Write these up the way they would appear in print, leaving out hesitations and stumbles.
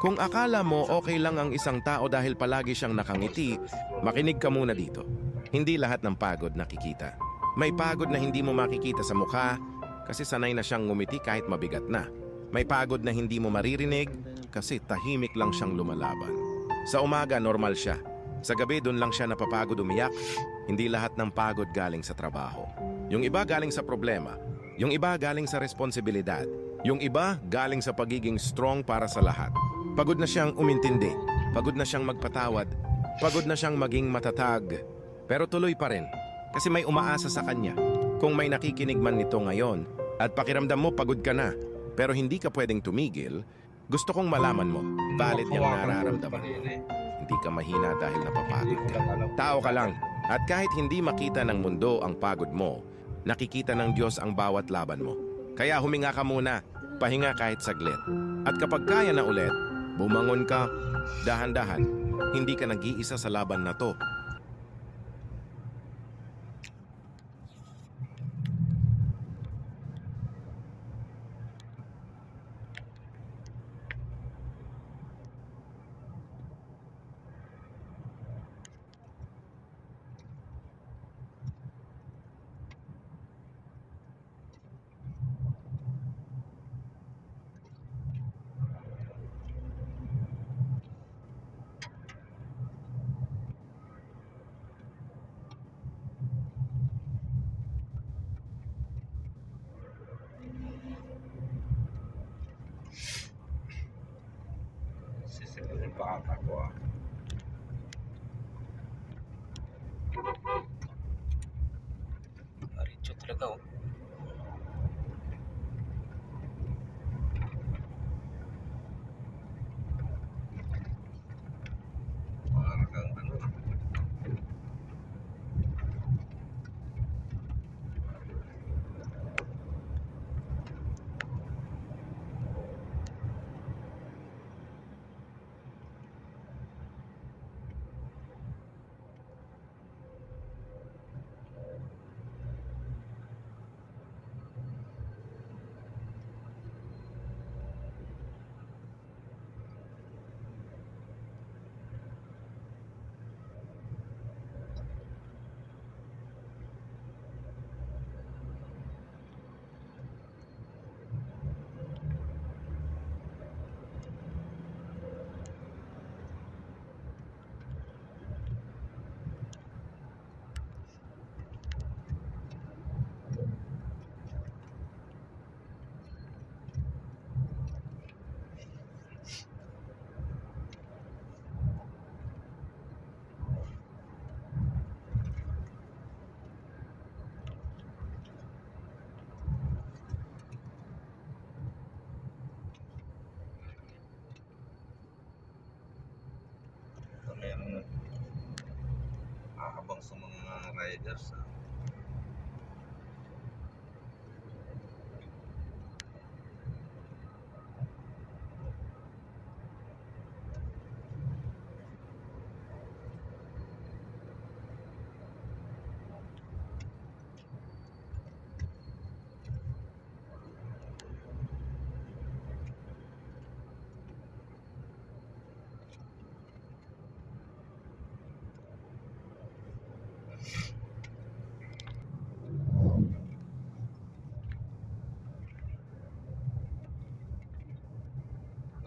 Kung akala mo okay lang ang isang tao dahil palagi siyang nakangiti, makinig ka muna dito. Hindi lahat ng pagod nakikita. May pagod na hindi mo makikita sa mukha kasi sanay na siyang ngumiti kahit mabigat na. May pagod na hindi mo maririnig kasi tahimik lang siyang lumalaban. Sa umaga, normal siya. Sa gabi, doon lang siya napapagod umiyak. Hindi lahat ng pagod galing sa trabaho. Yung iba galing sa problema. Yung iba galing sa responsibilidad. Yung iba galing sa pagiging strong para sa lahat. Pagod na siyang umintindi. Pagod na siyang magpatawad. Pagod na siyang maging matatag. Pero tuloy pa rin. Kasi may umaasa sa kanya. Kung may nakikinig man nito ngayon at pakiramdam mo pagod ka na, pero hindi ka pwedeng tumigil, gusto kong malaman mo, valid yung nararamdaman mo. Hindi ka mahina dahil napapagod ka. Tao ka lang. At kahit hindi makita ng mundo ang pagod mo, nakikita ng Diyos ang bawat laban mo. Kaya huminga ka muna, pahinga kahit saglit. At kapag kaya na ulit, bumangon ka, dahan-dahan. Hindi ka nag-iisa sa laban na to. Sisimulan pa ata ko ah. Maritso talaga oh. Parang kang ano. Ito na yung aabang sa mga riders ah.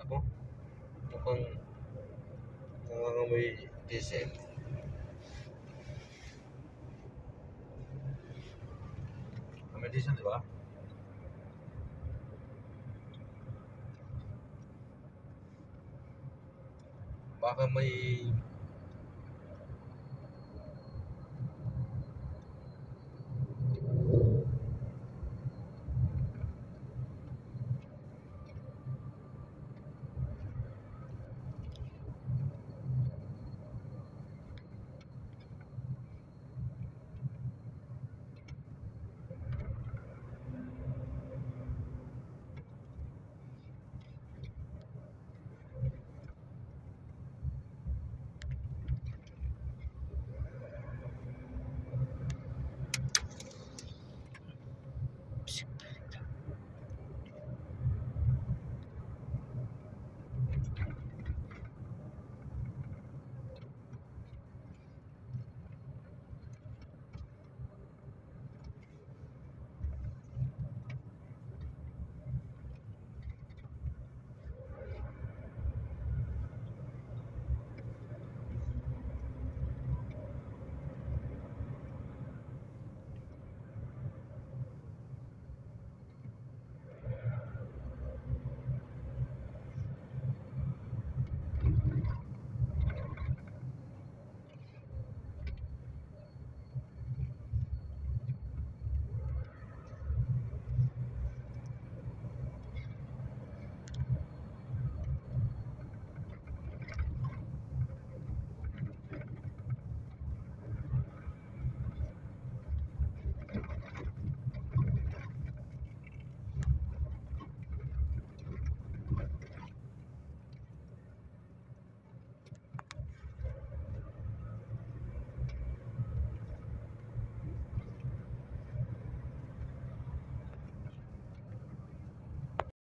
Ako, mukhang nangangamoy diesel. May diesel, di ba? Baka may